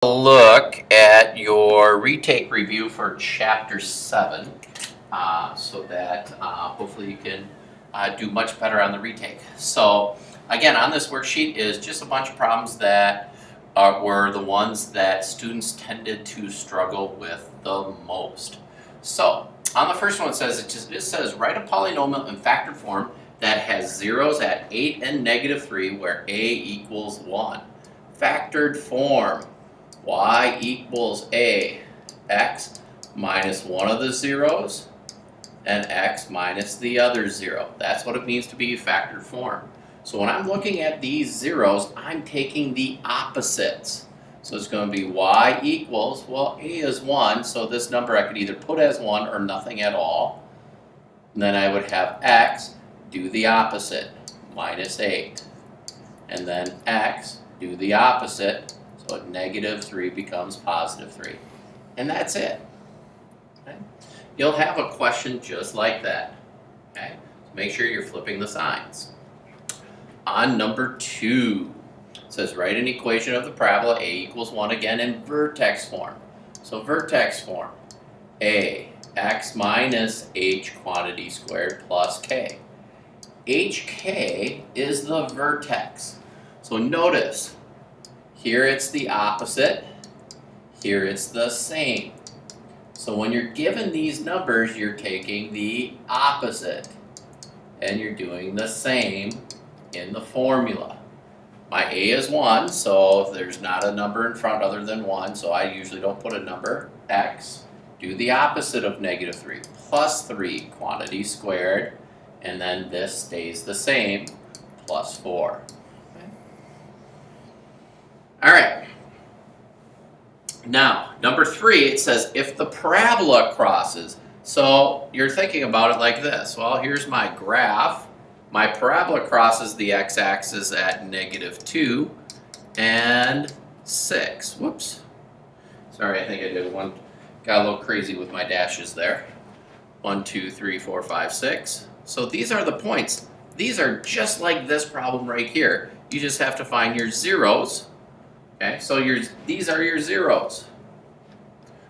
Look at your retake review for chapter 7 so that hopefully you can do much better on the retake. So again, on this worksheet is just a bunch of problems that were the ones that students tended to struggle with the most. So on the first one it says write a polynomial in factored form that has zeros at 8 and -3 where a equals 1. Factored form. Y equals a, x minus one of the zeros and x minus the other zero. That's what it means to be factored form. So when I'm looking at these zeros, I'm taking the opposites. So it's going to be y equals, well, a is 1, so this number I could either put as 1 or nothing at all. And then I would have x, do the opposite, minus 8. And then x, do the opposite. So -3 becomes +3. And that's it. Okay? You'll have a question just like that. Okay? So make sure you're flipping the signs. On number 2, it says write an equation of the parabola a equals 1 again in vertex form. So vertex form, a, x minus h quantity squared plus k. hk is the vertex. So notice, here it's the opposite, here it's the same. So when you're given these numbers, you're taking the opposite and you're doing the same in the formula. My a is 1, so there's not a number in front other than 1, so I usually don't put a number. X, do the opposite of -3, plus 3 quantity squared, and then this stays the same, plus 4. All right. Now, number 3, it says if the parabola crosses. So you're thinking about it like this. Well, here's my graph. My parabola crosses the x-axis at -2 and 6. Whoops. Sorry, I think I did one. Got a little crazy with my dashes there. 1, 2, 3, 4, 5, 6. So these are the points. These are just like this problem right here. You just have to find your zeros. Okay, so these are your zeros.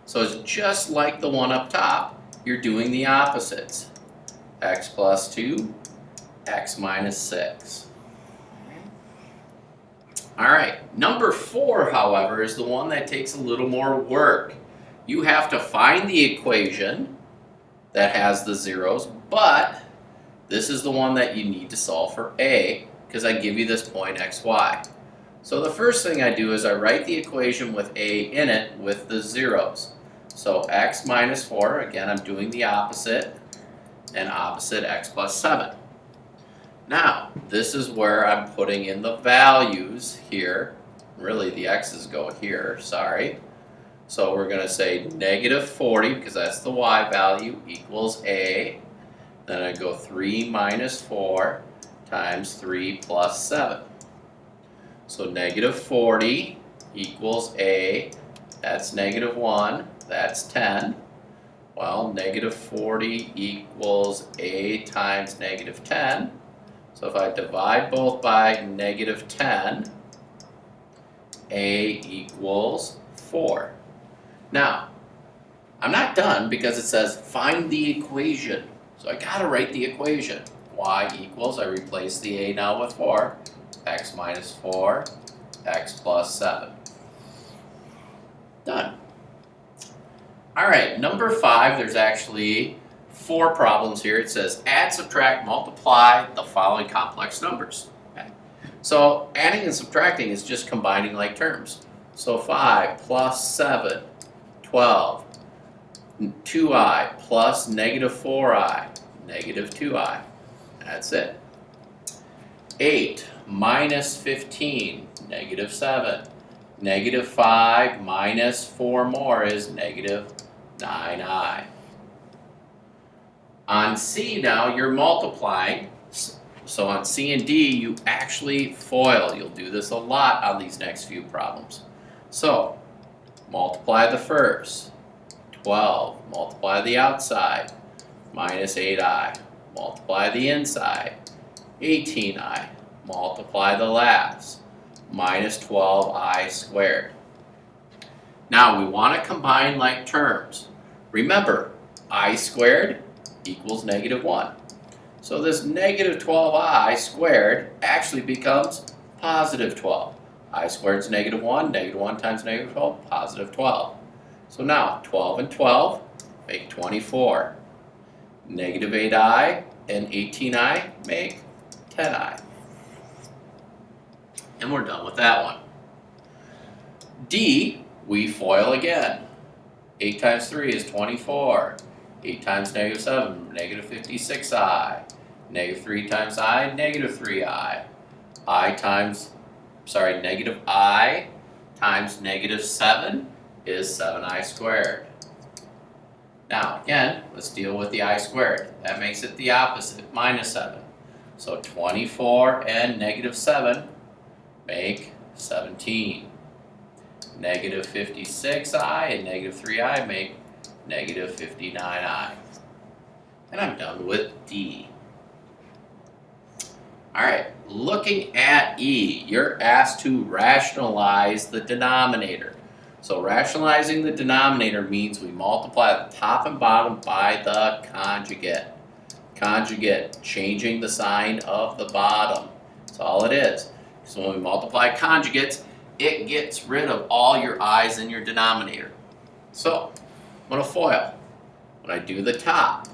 So it's just like the one up top, you're doing the opposites. X plus 2, x minus 6. All right, number 4, however, is the one that takes a little more work. You have to find the equation that has the zeros, but this is the one that you need to solve for a, because I give you this point xy. So the first thing I do is I write the equation with a in it with the zeros. So x minus 4, again I'm doing the opposite, and opposite x plus 7. Now, this is where I'm putting in the values here. Really the x's go here, sorry. So we're going to say -40, because that's the y value, equals a. Then I go 3 minus 4 times 3 plus 7. So -40 equals a, that's -1, that's 10. Well, -40 equals a times -10. So if I divide both by -10, a equals 4. Now, I'm not done because it says find the equation. So I gotta write the equation. Y equals, I replace the a now with 4. X minus 4, x plus 7. Done. All right, number 5, there's actually 4 problems here. It says add, subtract, multiply the following complex numbers. Okay. So adding and subtracting is just combining like terms. So 5 plus 7, 12, 2i plus -4i, -2i. That's it. 8 minus 15, -7. -5 minus 4 more is -9i. On C now, you're multiplying. So on C and D, you actually FOIL. You'll do this a lot on these next few problems. So multiply the first. 12, multiply the outside, -8i. Multiply the inside, 18i. Multiply the last, -12i squared. Now we want to combine like terms. Remember, I squared equals negative 1. So this negative 12i squared actually becomes positive 12. I squared is negative 1 times negative 12, positive 12. So now 12 and 12 make 24. Negative 8i and 18i make 10i. And we're done with that one. D, we FOIL again. 8 times 3 is 24. 8 times negative 7, negative 56i. Negative 3 times I, negative 3i. Negative I times negative 7 is 7i squared. Now again, let's deal with the I squared. That makes it the opposite, minus 7. So 24 and negative 7 make 17. Negative 56i and negative 3i make negative 59i. And I'm done with D. Alright, looking at E, you're asked to rationalize the denominator. So rationalizing the denominator means we multiply the top and bottom by the conjugate. Conjugate, changing the sign of the bottom. That's all it is. So when we multiply conjugates, it gets rid of all your i's in your denominator. So I'm going to FOIL. When I do the top,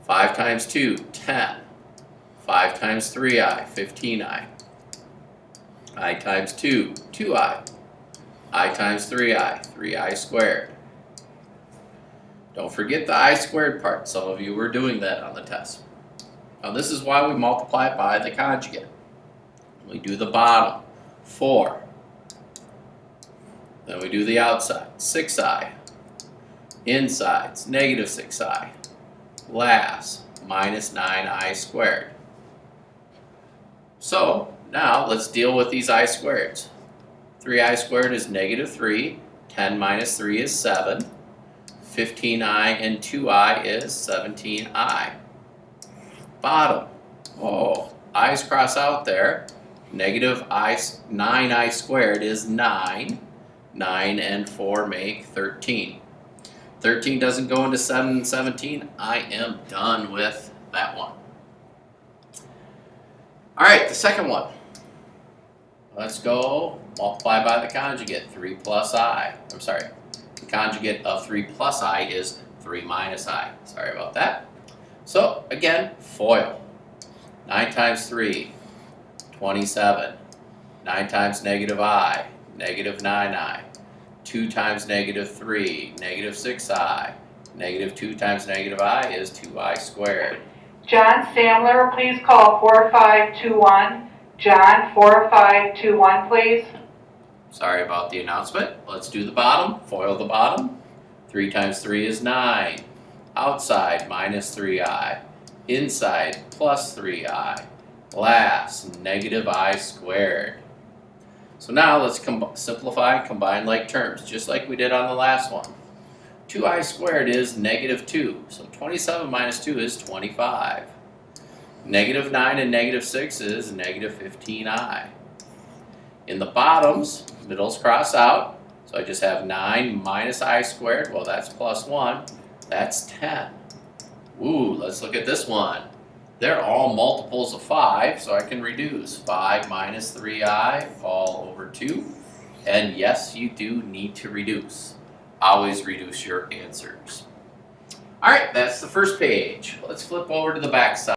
5 times 2, 10. 5 times 3i, 15i. I times 2, 2i. I times 3i, 3i squared. Don't forget the I squared part. Some of you were doing that on the test. Now this is why we multiply it by the conjugate. We do the bottom, 4. Then we do the outside, 6i. Insides, negative 6i. Last, minus 9i squared. So now let's deal with these I squareds. 3i squared is negative 3. 10 minus 3 is 7. 15i and 2i is 17i. Bottom. Oh, i's cross out there. Negative 9i squared is 9. 9 and 4 make 13. 13 doesn't go into 7 and 17. I am done with that one. Alright, the second one. Let's go multiply by the conjugate, 3 plus I. I'm sorry, the conjugate of 3 plus I is 3 minus I. Sorry about that. So, again, FOIL. 9 times 3, 27. 9 times negative I, negative 9i. 2 times negative 3, negative 6i. Negative 2 times negative I is 2i squared. John Sandler, please call 4521. John, 4521, please. Sorry about the announcement. Let's do the bottom. FOIL the bottom. 3 times 3 is 9. Outside, minus 3i. Inside, plus 3i. Last, negative I squared. So now let's simplify and combine like terms, just like we did on the last one. 2i squared is negative 2. So 27 minus 2 is 25. Negative 9 and negative 6 is negative 15i. In the bottoms, middles cross out. So I just have 9 minus I squared. Well, that's plus 1. That's 10. Ooh, let's look at this one. They're all multiples of 5, so I can reduce. 5 minus 3i all over 2. And yes, you do need to reduce. Always reduce your answers. All right, that's the first page. Let's flip over to the back side.